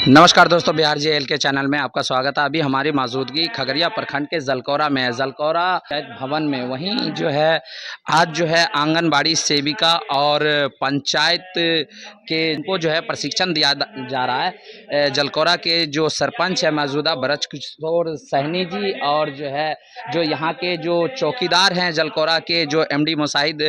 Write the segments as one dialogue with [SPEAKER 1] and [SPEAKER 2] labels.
[SPEAKER 1] नमस्कार दोस्तों, Bihar G L के चैनल में आपका स्वागत है। अभी हमारी मौजूदगी खगड़िया प्रखंड के जलकौरा में है। जलकौरा पंचायत भवन में वहीं जो है आज जो है आंगनबाड़ी सेविका और पंचायत के को जो है प्रशिक्षण दिया जा रहा है। जलकौरा के जो सरपंच है मौजूदा ब्रजकिशोर सहनी जी और जो यहाँ के जो चौकीदार हैं जलकौरा के जो एमडी मुसाहिद,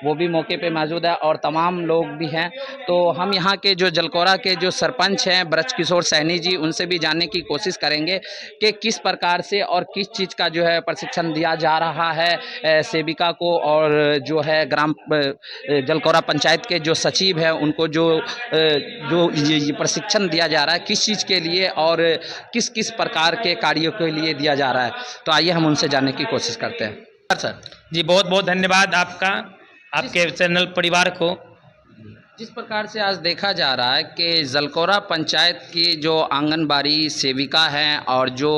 [SPEAKER 1] वो भी मौके पे मौजूद है और तमाम लोग भी हैं। तो हम यहाँ के जो जलकौरा के जो सरपंच हैं ब्रजकिशोर सहनी जी, उनसे भी जानने की कोशिश करेंगे कि किस प्रकार से और किस चीज़ का जो है प्रशिक्षण दिया जा रहा है सेविका को, और जो है ग्राम जलकौरा पंचायत के जो सचिव हैं उनको जो ये प्रशिक्षण दिया जा रहा है किस चीज़ के लिए और किस किस प्रकार के कार्यों के लिए दिया जा रहा है। तो आइए हम उनसे जानने की कोशिश करते हैं। सर
[SPEAKER 2] जी, बहुत बहुत धन्यवाद आपका, आपके चैनल परिवार को।
[SPEAKER 1] जिस प्रकार से आज देखा जा रहा है कि जलकौरा पंचायत की जो आंगनबाड़ी सेविका हैं और जो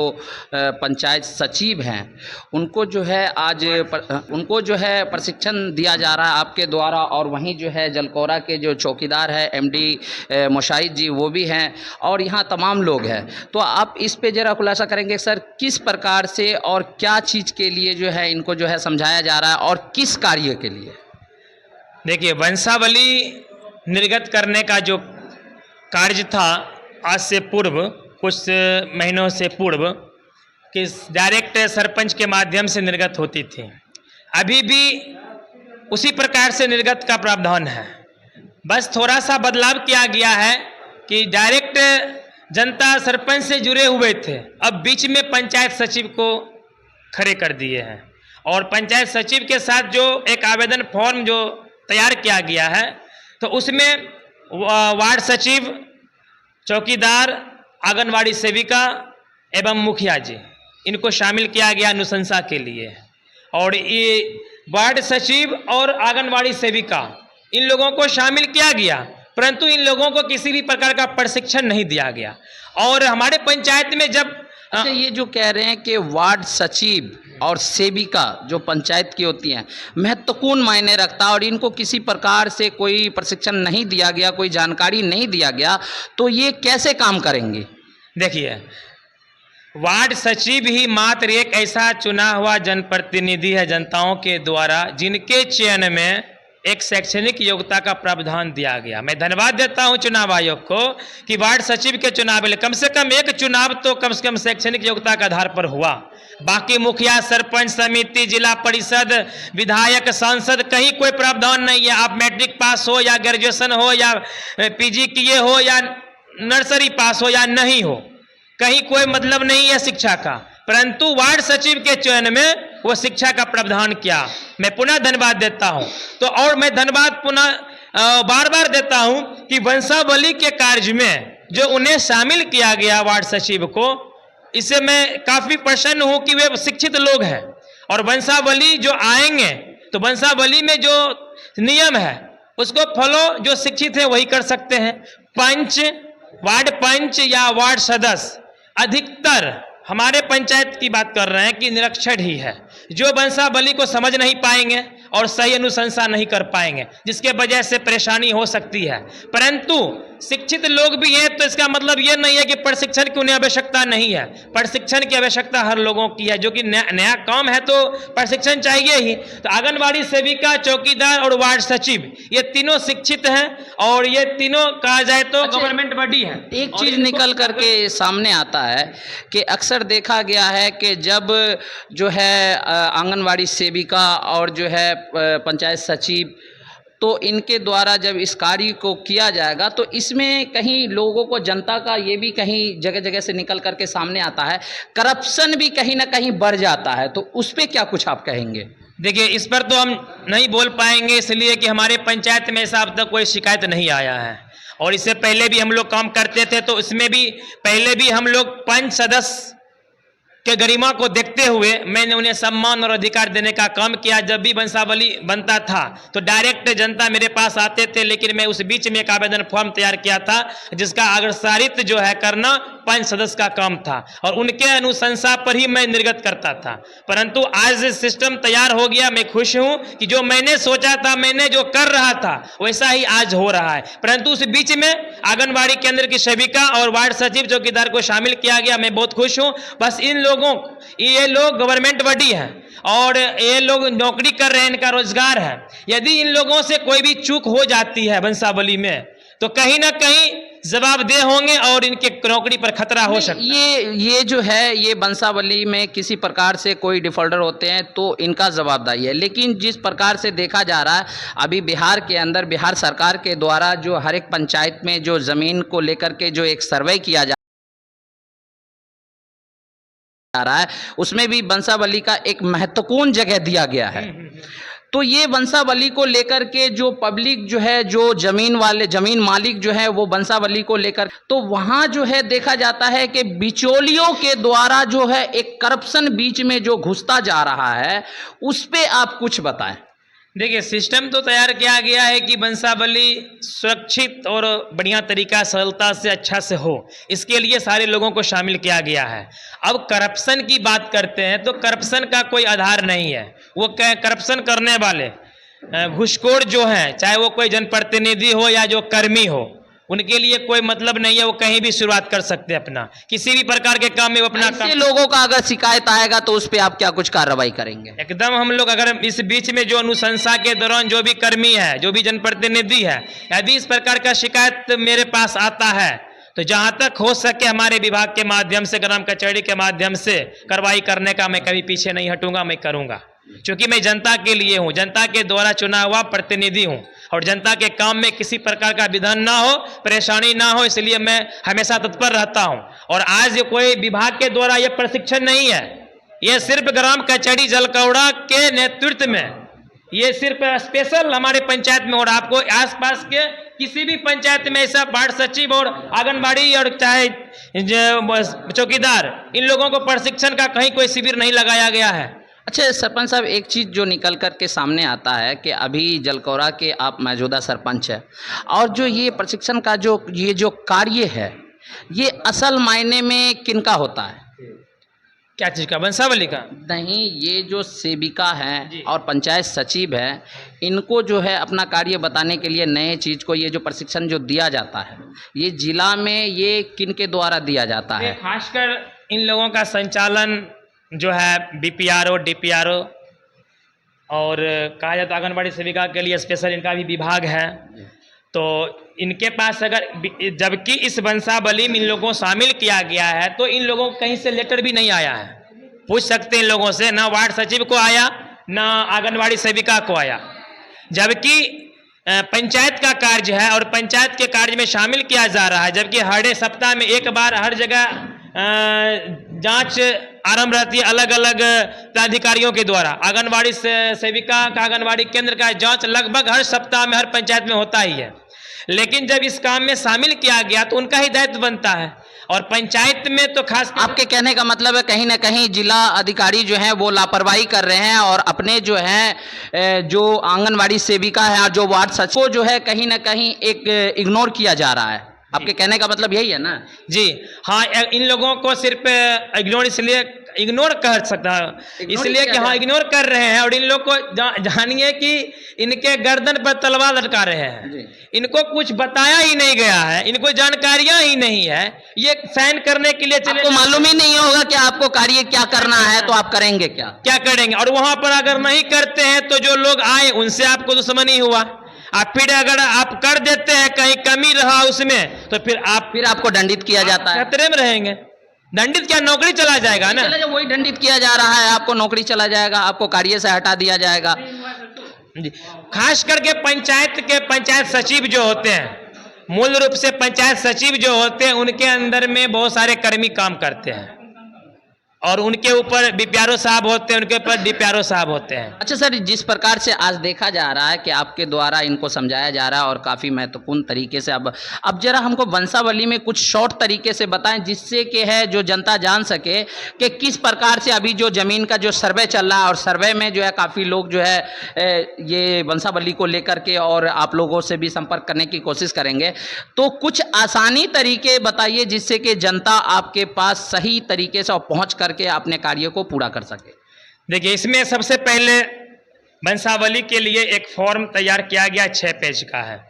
[SPEAKER 1] पंचायत सचिव हैं उनको जो है आज उनको जो है प्रशिक्षण दिया जा रहा है आपके द्वारा, और वहीं जो है जलकौरा के जो चौकीदार है एमडी मुसाहिद जी वो भी हैं और यहाँ तमाम लोग हैं। तो आप इस पे ज़रा खुलासा करेंगे सर, किस प्रकार से और क्या चीज़ के लिए जो है इनको जो है समझाया जा रहा है और किस कार्य के लिए?
[SPEAKER 2] देखिए, वंशावली निर्गत करने का जो कार्य था आज से पूर्व, कुछ महीनों से पूर्व, कि डायरेक्ट सरपंच के माध्यम से निर्गत होती थी। अभी भी उसी प्रकार से निर्गत का प्रावधान है, बस थोड़ा सा बदलाव किया गया है कि डायरेक्ट जनता सरपंच से जुड़े हुए थे, अब बीच में पंचायत सचिव को खड़े कर दिए हैं और पंचायत सचिव के साथ जो एक आवेदन फॉर्म जो तैयार किया गया है तो उसमें वार्ड सचिव, चौकीदार, आंगनवाड़ी सेविका एवं मुखिया जी, इनको शामिल किया गया अनुशंसा के लिए। और ये वार्ड सचिव और आंगनवाड़ी सेविका इन लोगों को शामिल किया गया, परंतु इन लोगों को किसी भी प्रकार का प्रशिक्षण नहीं दिया गया। और हमारे पंचायत में जब
[SPEAKER 1] ये जो कह रहे हैं कि वार्ड सचिव और सेविका जो पंचायत की होती हैं महत्वपूर्ण मायने रखता है और इनको किसी प्रकार से कोई प्रशिक्षण नहीं दिया गया, कोई जानकारी नहीं दिया गया, तो ये कैसे काम करेंगे?
[SPEAKER 2] देखिए, वार्ड सचिव ही मात्र एक ऐसा चुना हुआ जनप्रतिनिधि है जनताओं के द्वारा जिनके चयन में एक शैक्षणिक योग्यता का प्रावधान दिया गया। मैं धन्यवाद देता हूं चुनाव आयोग को कि वार्ड सचिव के चुनाव में कम से कम एक चुनाव तो कम से कम शैक्षणिक योग्यता के आधार पर हुआ। बाकी मुखिया, सरपंच समिति, जिला परिषद, विधायक, सांसद कहीं कोई प्रावधान नहीं है। आप मैट्रिक पास हो या ग्रेजुएशन हो या पीजी किए हो या नर्सरी पास हो या नहीं हो, कहीं कोई मतलब नहीं है शिक्षा का, परंतु वार्ड सचिव के चयन में वो शिक्षा का प्रावधान किया। मैं पुनः धन्यवाद देता हूं। तो और मैं धन्यवाद पुनः बार बार देता हूं कि वंशावली के कार्य में जो उन्हें शामिल किया गया वार्ड सचिव को, इससे मैं काफी प्रसन्न हूं कि वे शिक्षित लोग हैं। और वंशावली जो आएंगे तो वंशावली में जो नियम है उसको फॉलो जो शिक्षित है वही कर सकते हैं। पंच, वार्ड पंच या वार्ड सदस्य अधिकतर हमारे पंचायत की बात कर रहे हैं कि निरक्षर ही है, जो वंशावली को समझ नहीं पाएंगे और सही अनुशंसा नहीं कर पाएंगे, जिसके वजह से परेशानी हो सकती है। परंतु शिक्षित लोग भी हैं, तो इसका मतलब ये नहीं है कि प्रशिक्षण की उन्हें आवश्यकता नहीं है। प्रशिक्षण की आवश्यकता हर लोगों की है, जो कि नया काम है तो प्रशिक्षण चाहिए ही। तो आंगनबाड़ी सेविका, चौकीदार और वार्ड सचिव ये तीनों शिक्षित हैं और ये तीनों कहा जाए तो गवर्नमेंट बॉडी है।
[SPEAKER 1] एक चीज़ निकल करके सामने आता है कि अक्सर देखा गया है कि जब जो है आंगनबाड़ी सेविका और जो है पंचायत सचिव, तो इनके द्वारा जब इस कार्य को किया जाएगा तो इसमें कहीं लोगों को, जनता का ये भी कहीं जगह जगह से निकल करके सामने आता है, करप्शन भी कहीं ना कहीं बढ़ जाता है। तो उस पर क्या कुछ आप कहेंगे?
[SPEAKER 2] देखिए, इस पर तो हम नहीं बोल पाएंगे, इसलिए कि हमारे पंचायत में ऐसा अब तक कोई शिकायत नहीं आया है। और इससे पहले भी हम लोग काम करते थे तो इसमें भी पहले भी हम लोग पंच सदस्य के गरिमा को देखते हुए मैंने उन्हें सम्मान और अधिकार देने का काम किया। जब भी वंशावली बनता था तो डायरेक्ट जनता मेरे पास आते थे, लेकिन मैं उस बीच में एक आवेदन फॉर्म तैयार किया था जिसका अग्रसारित जो है करना 5 सदस्य का काम था और उनके अनुशंसा पर ही मैं निर्गत करता था। परंतु आज सिस्टम तैयार हो गया। मैं खुश हूं कि जो मैंने सोचा था, मैंने जो कर रहा था वैसा ही आज हो रहा है। परंतु उस बीच में आंगनबाड़ी केंद्र की सेविका और वार्ड सचिव चौकीदार को शामिल किया गया। मैं बहुत खुश हूं। बस ये लोग गवर्नमेंट बॉडी है और ये लोग नौकरी कर रहे हैं, इनका रोजगार है। यदि इन लोगों से कोई भी चूक हो जाती है वंशावली में तो कहीं ना कहीं जवाबदेह होंगे और इनके नौकरी पर खतरा हो सकता है।
[SPEAKER 1] ये जो है ये वंशावली में किसी प्रकार से कोई डिफॉल्टर होते हैं तो इनका जवाबदारी है, लेकिन जिस प्रकार से देखा जा रहा है अभी बिहार के अंदर बिहार सरकार के द्वारा जो हर एक पंचायत में जो ज़मीन को लेकर के जो एक सर्वे किया जा रहा है उसमें भी वंशावली का एक महत्वपूर्ण जगह दिया गया है। तो ये वंशावली को लेकर के जो पब्लिक जो है, जो जमीन मालिक जो है वो वंशावली को लेकर, तो वहाँ जो है देखा जाता है कि बिचौलियों के द्वारा जो है एक करप्शन बीच में जो घुसता जा रहा है, उस पे आप कुछ बताएं।
[SPEAKER 2] देखिए, सिस्टम तो तैयार किया गया है कि वंशावली सुरक्षित और बढ़िया तरीका सरलता से अच्छा से हो, इसके लिए सारे लोगों को शामिल किया गया है। अब करप्शन की बात करते हैं तो करप्शन का कोई आधार नहीं है। वो करप्शन करने वाले घूसखोर जो हैं, चाहे वो कोई जनप्रतिनिधि हो या जो कर्मी हो, उनके लिए कोई मतलब नहीं है। वो कहीं भी शुरुआत कर सकते हैं अपना किसी भी प्रकार के काम में वो अपना काम।
[SPEAKER 1] लोगों का अगर शिकायत आएगा तो उस पे आप क्या कुछ कार्रवाई करेंगे?
[SPEAKER 2] एकदम हम लोग अगर इस बीच में जो अनुशंसा के दौरान जो भी कर्मी है, जो भी जनप्रतिनिधि है, यदि इस प्रकार का शिकायत मेरे पास आता है तो जहां तक हो सके हमारे विभाग के माध्यम से, ग्राम कचहरी के माध्यम से कार्रवाई करने का मैं कभी पीछे नहीं हटूंगा, मैं करूंगा। क्योंकि मैं जनता के लिए हूं, जनता के द्वारा चुना हुआ प्रतिनिधि हूं और जनता के काम में किसी प्रकार का विघ्न ना हो, परेशानी ना हो, इसलिए मैं हमेशा तत्पर रहता हूं। और आज कोई विभाग के द्वारा यह प्रशिक्षण नहीं है, यह सिर्फ ग्राम कचहरी जलकौड़ा के नेतृत्व में, ये सिर्फ स्पेशल हमारे पंचायत में। और आपको आसपास के किसी भी पंचायत में ऐसा वार्ड सचिव और आंगनबाड़ी और चाहे चौकीदार, इन लोगों को प्रशिक्षण का कहीं कोई शिविर नहीं लगाया गया है।
[SPEAKER 1] अच्छा सरपंच साहब, एक चीज़ जो निकल कर के सामने आता है कि अभी जलकौड़ा के आप मौजूदा सरपंच हैं और जो ये प्रशिक्षण का जो कार्य है, ये असल मायने में किनका होता है?
[SPEAKER 2] क्या चीज़ का? वंशावली का
[SPEAKER 1] नहीं, ये जो सेविका हैं और पंचायत सचिव है, इनको जो है अपना कार्य बताने के लिए नए चीज़ को, ये जो प्रशिक्षण जो दिया जाता है, ये जिला में ये किन के द्वारा दिया जाता है?
[SPEAKER 2] खासकर इन लोगों का संचालन जो है बीपीआरओ, डीपीआरओ और कहा जाता है आंगनबाड़ी सेविका के लिए स्पेशल इनका भी विभाग है। तो इनके पास अगर, जबकि इस वंशावली में इन लोगों को शामिल किया गया है तो इन लोगों को कहीं से लेटर भी नहीं आया है। पूछ सकते हैं इन लोगों से, ना वार्ड सचिव को आया ना आंगनबाड़ी सेविका को आया। जबकि पंचायत का कार्य है और पंचायत के कार्य में शामिल किया जा रहा है, जबकि हर सप्ताह में एक बार हर जगह जांच आरंभ रहती है अलग अलग प्राधिकारियों के द्वारा। आंगनबाड़ी सेविका का, आंगनबाड़ी केंद्र का जांच लगभग हर सप्ताह में हर पंचायत में होता ही है। लेकिन जब इस काम में शामिल किया गया तो उनका ही दायित्व बनता है और पंचायत में तो खास।
[SPEAKER 1] आपके कहने का मतलब है कहीं ना कहीं जिला अधिकारी जो हैं वो लापरवाही कर रहे हैं और अपने जो हैं जो आंगनबाड़ी सेविका है और जो वार्ड सचिव को जो है कहीं ना कहीं एक इग्नोर किया जा रहा है। आपके कहने का मतलब यही है ना?
[SPEAKER 2] जी हाँ, इन लोगों को सिर्फ इग्नोर, इसलिए इग्नोर कर सकता है, इसलिए कि हाँ इग्नोर कर रहे हैं। और इन लोग को जानिए कि इनके गर्दन पर तलवार लटका रहे हैं। इनको कुछ बताया ही नहीं गया है, इनको जानकारियां ही नहीं है, ये साइन करने के लिए चले।
[SPEAKER 1] आपको मालूम ही नहीं होगा कि आपको कार्य क्या करना है तो आप करेंगे क्या
[SPEAKER 2] करेंगे। और वहां पर अगर नहीं करते हैं तो जो लोग आए उनसे आपको दुश्मनी हुआ। आप फिर अगर आप कर देते हैं, कहीं कमी रहा उसमें, तो फिर
[SPEAKER 1] आपको दंडित किया जाता है।
[SPEAKER 2] खतरे में रहेंगे। दंडित क्या, नौकरी चला जाएगा ना?
[SPEAKER 1] वही दंडित किया जा रहा है, आपको नौकरी चला जाएगा, आपको कार्य से हटा दिया जाएगा।
[SPEAKER 2] खास करके पंचायत सचिव जो होते हैं, मूल रूप से पंचायत सचिव जो होते हैं, उनके अंदर में बहुत सारे कर्मी काम करते हैं और उनके ऊपर बीपीआरओ साहब होते हैं, उनके ऊपर डीपीआरओ साहब होते हैं।
[SPEAKER 1] अच्छा सर, जिस प्रकार से आज देखा जा रहा है कि आपके द्वारा इनको समझाया जा रहा है और काफ़ी महत्वपूर्ण तरीके से, अब जरा हमको वंशावली में कुछ शॉर्ट तरीके से बताएं जिससे कि है जो जनता जान सके कि किस प्रकार से अभी जो ज़मीन का जो सर्वे चल रहा है, और सर्वे में जो है काफ़ी लोग जो है ये वंशावली को लेकर के और आप लोगों से भी संपर्क करने की कोशिश करेंगे। तो कुछ आसानी तरीके बताइए जिससे कि जनता आपके पास सही तरीके से और पहुँच करके अपने कार्य को पूरा कर सके।
[SPEAKER 2] देखिए, इसमें सबसे पहले वंशावली के लिए एक फॉर्म तैयार किया गया 6 पेज का है,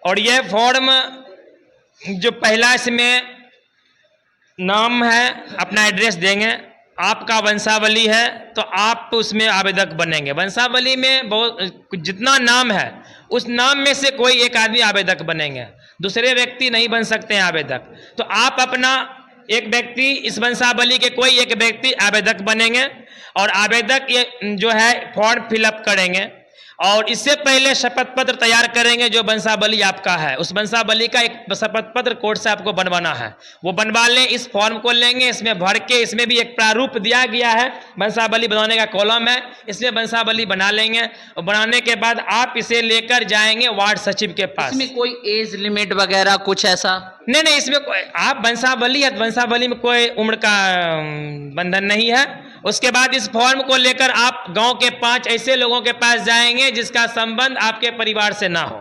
[SPEAKER 2] और यह फॉर्म जो पहला इसमें नाम है, अपना एड्रेस देंगे, आपका वंशावली है तो आप उसमें आवेदक बनेंगे। वंशावली में बहुत जितना नाम है उस नाम में से कोई एक आदमी आवेदक बनेंगे, दूसरे व्यक्ति नहीं बन सकते हैं आवेदक। तो आप अपना एक व्यक्ति, इस वंशावली के कोई एक व्यक्ति आवेदक बनेंगे और आवेदक ये जो है फॉर्म फिलअप करेंगे, और इससे पहले शपथ पत्र तैयार करेंगे जो वंशावली आपका है। उस वंशावली का एक शपथ पत्र कोर्ट से आपको बनवाना है, वो बनवा लें। इस फॉर्म को लेंगे, इसमें भर के, इसमें भी एक प्रारूप दिया गया है, वंशावली बनाने का कॉलम है, इसमें वंशावली बना लेंगे। और बनाने के बाद आप इसे लेकर जाएंगे वार्ड सचिव के पास।
[SPEAKER 1] इसमें कोई एज लिमिट वगैरह कुछ ऐसा?
[SPEAKER 2] नहीं, इसमें आप वंशावली है, वंशावली में कोई उम्र का बंधन नहीं है। उसके बाद इस फॉर्म को लेकर आप गांव के 5 ऐसे लोगों के पास जाएंगे जिसका संबंध आपके परिवार से ना हो।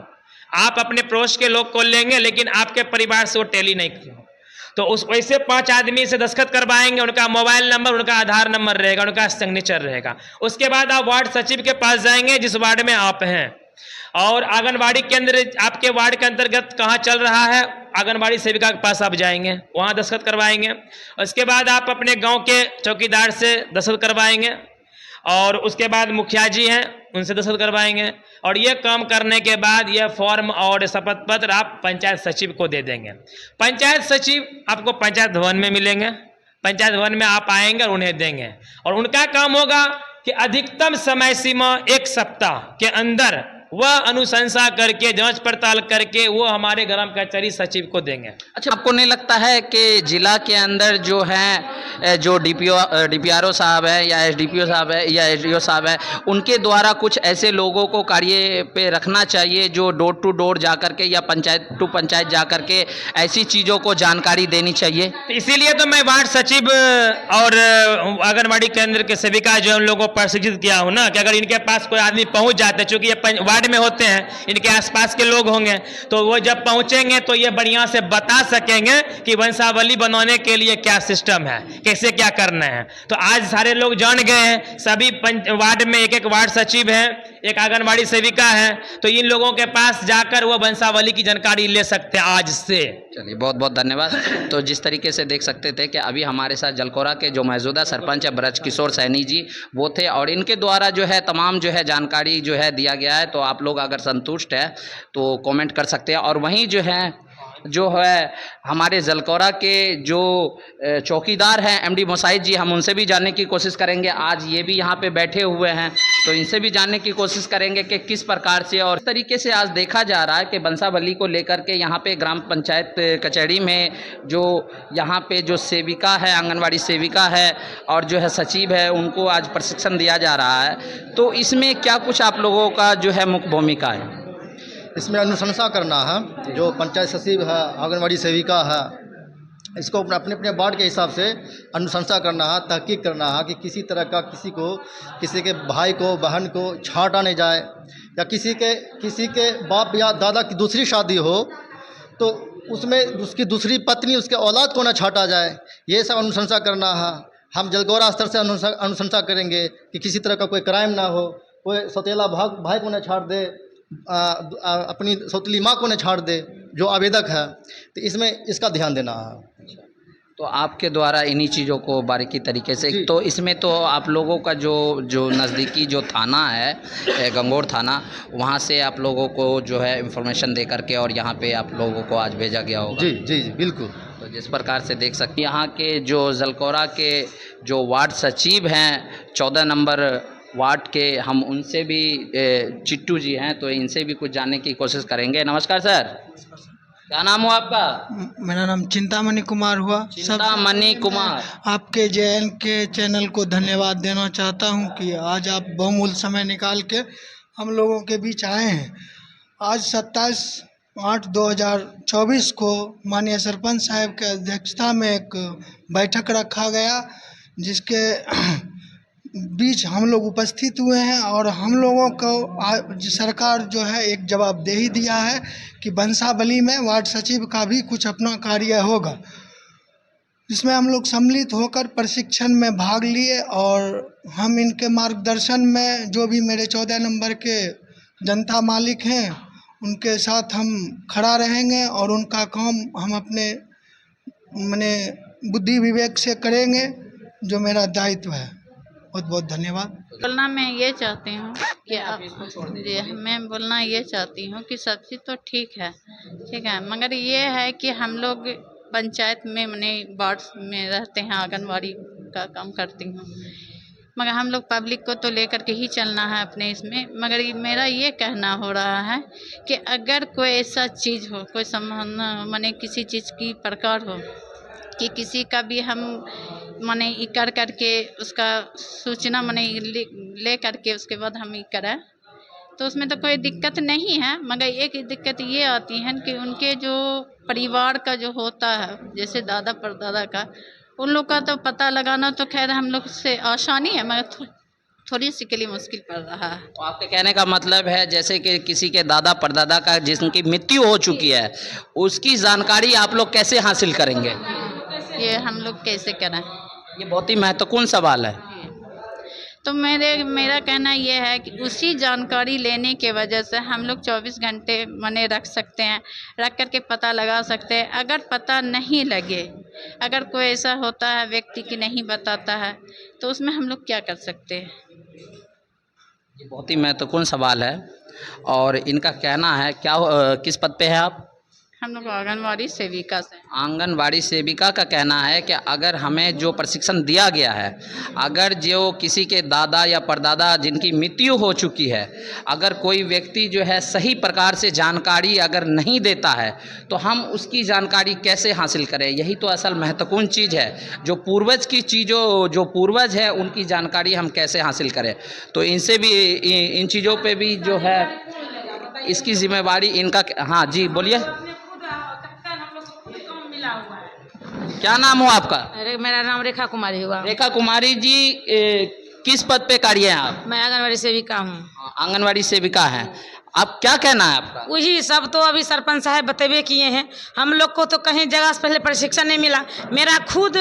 [SPEAKER 2] आप अपने पड़ोस के लोग को लेंगे लेकिन आपके परिवार से वो टैली नहीं हो, तो उस वैसे 5 आदमी से दस्तखत करवाएंगे। उनका मोबाइल नंबर, उनका आधार नंबर रहेगा, उनका सिग्नेचर रहेगा। उसके बाद आप वार्ड सचिव के पास जाएंगे जिस वार्ड में आप हैं, और आंगनबाड़ी केंद्र आपके वार्ड के अंतर्गत कहाँ चल रहा है, आंगनबाड़ी सेविका के पास आप जाएंगे, वहाँ दस्तखत करवाएंगे। उसके बाद आप अपने गांव के चौकीदार से दस्तखत करवाएंगे, और उसके बाद मुखिया जी हैं उनसे दस्तखत करवाएंगे। और ये काम करने के बाद यह फॉर्म और शपथ पत्र आप पंचायत सचिव को दे देंगे। पंचायत सचिव आपको पंचायत भवन में मिलेंगे, पंचायत भवन में आप आएंगे और उन्हें देंगे, और उनका काम होगा कि अधिकतम समय सीमा 1 सप्ताह के अंदर वह अनुशंसा करके, जांच पड़ताल करके वो हमारे ग्राम कचहरी सचिव को देंगे।
[SPEAKER 1] अच्छा, आपको नहीं लगता है कि जिला के अंदर जो है जो डीपीआरओ साहब है या एसडीपीओ साहब है या एसडीओ साहब है, उनके द्वारा कुछ ऐसे लोगों को कार्य पे रखना चाहिए जो डोर टू डोर जा करके या पंचायत टू पंचायत जा करके ऐसी चीज़ों को जानकारी देनी चाहिए?
[SPEAKER 2] इसीलिए तो मैं वार्ड सचिव और आंगनबाड़ी केंद्र के सेविका जो उन लोगों को प्रशिक्षित किया हूँ ना, कि अगर इनके पास कोई आदमी पहुँच जाते हैं, चूँकि ये वार्ड में होते हैं, इनके आसपास के लोग होंगे, तो वो जब पहुंचेंगे तो ये बढ़िया से बता सकेंगे कि वंशावली बनाने के लिए क्या सिस्टम है, कैसे क्या करना है। तो आज सारे लोग जान गए हैं, सभी वार्ड में एक वार्ड सचिव है, एक आंगनबाड़ी सेविका है, तो इन लोगों के पास जाकर वो वंशावली की जानकारी ले सकते हैं आज से।
[SPEAKER 1] चलिए, बहुत बहुत धन्यवाद। तो जिस तरीके से देख सकते थे कि अभी हमारे साथ जलकौरा के जो मौजूदा सरपंच है ब्रज किशोर सैनी जी वो थे, और इनके द्वारा जो है तमाम जो है जानकारी जो है दिया गया है। तो आप लोग अगर संतुष्ट है तो कमेंट कर सकते हैं। और वहीं जो है हमारे जलकौरा के जो चौकीदार हैं एमडी मुसाहिद जी, हम उनसे भी जानने की कोशिश करेंगे। आज ये भी यहाँ पे बैठे हुए हैं, तो इनसे भी जानने की कोशिश करेंगे कि किस प्रकार से और इस तरीके से आज देखा जा रहा है कि वंशावली को लेकर के यहाँ पे ग्राम पंचायत कचहरी में जो यहाँ पे जो सेविका है, आंगनवाड़ी सेविका है और जो है सचिव है, उनको आज प्रशिक्षण दिया जा रहा है। तो इसमें क्या कुछ आप लोगों का जो है मुख्य भूमिका है?
[SPEAKER 3] इसमें अनुशंसा करना है, जो पंचायत सचिव है, आंगनबाड़ी सेविका है, इसको अपने अपने वार्ड के हिसाब से अनुशंसा करना है, तहकीक करना है कि किसी तरह का किसी के भाई को, बहन को छांटा नहीं जाए, या किसी के बाप या दादा की दूसरी शादी हो तो उसमें उसकी दूसरी पत्नी, उसके औलाद को ना छांटा जाए। ये सब अनुशंसा करना है। हम जलगौरा स्तर से अनुशंसा करेंगे कि किसी तरह का कोई क्राइम ना हो, कोई सौतेला भाई को न छाड़ दे, अपनी सौतेली माँ को न छाड़ दे जो आवेदक है। तो इसमें इसका ध्यान देना है।
[SPEAKER 1] तो आपके द्वारा इन्हीं चीज़ों को बारीकी तरीके से, तो इसमें तो आप लोगों का जो नज़दीकी जो थाना है गंगोर थाना, वहाँ से आप लोगों को जो है इंफॉर्मेशन दे करके और यहाँ पे आप लोगों को आज भेजा गया होगा।
[SPEAKER 3] जी जी जी बिल्कुल।
[SPEAKER 1] तो जिस प्रकार से देख सकते हैं यहाँ के जो जलकौरा के जो वार्ड सचिव हैं 14 नंबर वार्ड के, हम उनसे भी चिट्टू जी हैं, तो इनसे भी कुछ जानने की कोशिश करेंगे। नमस्कार सर। क्या नाम हुआ आपका?
[SPEAKER 4] मेरा नाम चिंतामणि कुमार हुआ।
[SPEAKER 1] चिंतामणि कुमार।
[SPEAKER 4] आपके JN के चैनल को धन्यवाद देना चाहता हूं कि आज आप बहुमूल्य समय निकाल के हम लोगों के बीच आए हैं। आज 27/8/2024 को माननीय सरपंच साहब के अध्यक्षता में एक बैठक रखा गया, जिसके बीच हम लोग उपस्थित हुए हैं और हम लोगों को सरकार जो है एक जवाबदेही दिया है कि बंसावली में वार्ड सचिव का भी कुछ अपना कार्य होगा, जिसमें हम लोग सम्मिलित होकर प्रशिक्षण में भाग लिए और हम इनके मार्गदर्शन में जो भी मेरे 14 नंबर के जनता मालिक हैं उनके साथ हम खड़ा रहेंगे और उनका काम हम अपने मने बुद्धि विवेक से करेंगे, जो मेरा दायित्व है। बहुत बहुत धन्यवाद।
[SPEAKER 5] बोलना मैं ये चाहती हूँ कि मैं बोलना ये चाहती हूँ कि सब चीज़ तो ठीक है, मगर ये है कि हम लोग पंचायत में मैंने वार्ड में रहते हैं, आंगनवाड़ी का काम करती हूँ, मगर हम लोग पब्लिक को तो लेकर के ही चलना है अपने इसमें। मगर मेरा ये कहना हो रहा है कि अगर कोई ऐसा चीज़ हो, कोई माने किसी चीज़ की प्रकार हो कि किसी का भी हम माने ये कर करके उसका सूचना माने ले करके उसके बाद हम ये करें तो उसमें तो कोई दिक्कत नहीं है। मगर एक दिक्कत ये आती है कि उनके जो परिवार का जो होता है, जैसे दादा परदादा का, उन लोग का तो पता लगाना तो खैर हम लोग से आसानी है, मगर थोड़ी सी के लिए मुश्किल पड़ रहा है।
[SPEAKER 1] तो आपके कहने का मतलब है जैसे कि किसी के दादा परदादा का जिनकी मृत्यु हो चुकी है, उसकी जानकारी आप लोग कैसे हासिल करेंगे?
[SPEAKER 5] ये हम लोग कैसे करें,
[SPEAKER 1] ये बहुत ही महत्वपूर्ण सवाल है।
[SPEAKER 5] तो मेरा कहना ये है कि उसी जानकारी लेने के वजह से हम लोग 24 घंटे माने रख सकते हैं, रख करके पता लगा सकते हैं। अगर पता नहीं लगे, अगर कोई ऐसा होता है व्यक्ति की नहीं बताता है, तो उसमें हम लोग क्या कर सकते हैं?
[SPEAKER 1] ये बहुत ही महत्वपूर्ण सवाल है और इनका कहना है क्या किस पद पे है आप?
[SPEAKER 5] हम लोग आंगनवाड़ी सेविका से।
[SPEAKER 1] आंगनवाड़ी सेविका का कहना है कि अगर हमें जो प्रशिक्षण दिया गया है, अगर जो किसी के दादा या परदादा जिनकी मृत्यु हो चुकी है, अगर कोई व्यक्ति जो है सही प्रकार से जानकारी अगर नहीं देता है तो हम उसकी जानकारी कैसे हासिल करें? यही तो असल महत्वपूर्ण चीज़ है। जो पूर्वज की चीज़ों, जो पूर्वज है उनकी जानकारी हम कैसे हासिल करें, तो इनसे भी इन चीज़ों पे भी जो है इसकी जिम्मेवारी इनका। हाँ जी बोलिए, क्या नाम हो आपका?
[SPEAKER 6] अरे मेरा नाम रेखा कुमारी हुआ।
[SPEAKER 1] रेखा कुमारी जी, किस पद पे कार्य हैं आप?
[SPEAKER 6] मैं आंगनवाड़ी सेविका हूँ।
[SPEAKER 1] आंगनवाड़ी सेविका हैं आप, क्या कहना है आपका?
[SPEAKER 6] वही सब तो अभी सरपंच साहब बतेबे किए हैं। हम लोग को तो कहीं जगह से पहले प्रशिक्षण नहीं मिला, मेरा खुद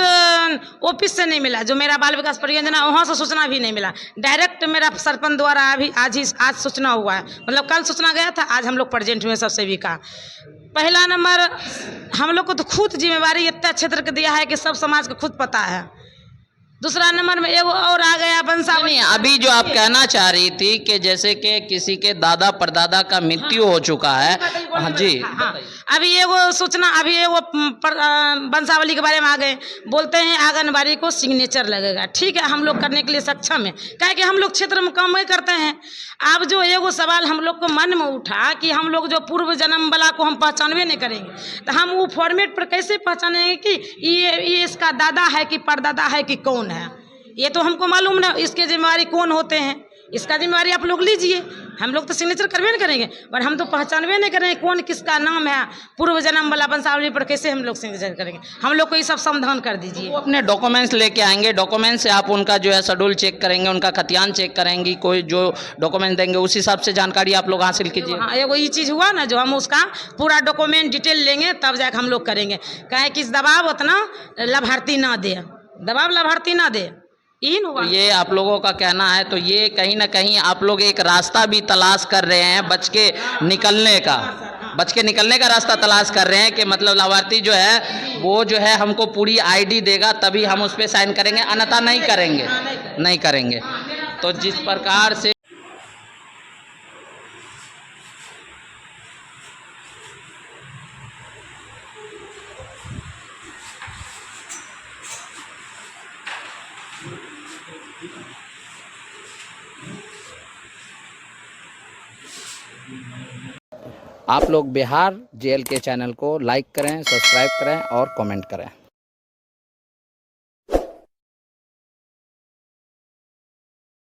[SPEAKER 6] ऑफिस से नहीं मिला, जो मेरा बाल विकास परियोजना वहाँ से सूचना भी नहीं मिला। डायरेक्ट मेरा सरपंच द्वारा अभी आज सूचना हुआ है, मतलब कल सूचना गया था, आज हम लोग प्रेजेंट हुए सब सेविका। पहला नंबर हम लोग को तो खुद जिम्मेवारी इतना क्षेत्र का दिया है कि सब समाज को खुद पता है। दूसरा नंबर में एगो और आ गया बंसावली।
[SPEAKER 1] अभी जो आप कहना चाह रही थी कि जैसे कि किसी के दादा परदादा का मृत्यु हो चुका है। हाँ जी,
[SPEAKER 6] हाँ, अभी एगो सूचना, अभी एगो बंसावली के बारे में आ गए, बोलते हैं आंगनबाड़ी को सिग्नेचर लगेगा। ठीक है, हम लोग करने के लिए सक्षम है, क्या कि हम लोग क्षेत्र में काम ही करते हैं। अब जो एगो सवाल हम लोग को मन में उठा कि हम लोग जो पूर्व जन्म वाला को हम पहचानवे नहीं करेंगे, तो हम वो फॉर्मेट पर कैसे पहचानेंगे कि ये इसका दादा है कि परदादा है कि कौन है? ये तो हमको मालूम ना, इसके जिम्मेवारी कौन होते हैं, इसका जिम्मेवारी आप लोग लीजिए। हम लोग तो सिग्नेचर करवे नहीं करेंगे, पर हम तो पहचानवे नहीं करेंगे कौन किसका नाम है। पूर्व जन्म वाला वंशावली पर कैसे हम लोग सिग्नेचर करेंगे? हम लोग को ये सब समाधान कर दीजिए।
[SPEAKER 1] वो अपने डॉक्यूमेंट्स लेके आएंगे, डॉक्यूमेंट से आप उनका जो है शेड्यूल चेक करेंगे, उनका खतियान चेक करेंगे, कोई जो डॉक्यूमेंट देंगे उस हिसाब से जानकारी आप लोग हासिल कीजिए।
[SPEAKER 6] हाँ, एगो ये चीज़ हुआ ना, जो हम उसका पूरा डॉक्यूमेंट डिटेल लेंगे तब जाकर हम लोग करेंगे। कहे कि दबाव उतना लाभार्थी ना दे, दबाव लाभार्थी ना दे,
[SPEAKER 1] तो ये आप लोगों का कहना है। तो ये कहीं ना कहीं आप लोग एक रास्ता भी तलाश कर रहे हैं, बच के निकलने का रास्ता तलाश कर रहे हैं कि मतलब लाभार्थी जो है वो जो है हमको पूरी आईडी देगा तभी हम उस पर साइन करेंगे, अन्यथा नहीं करेंगे। तो जिस प्रकार से आप लोग बिहार JLK चैनल को लाइक करें, सब्सक्राइब करें और कमेंट करें।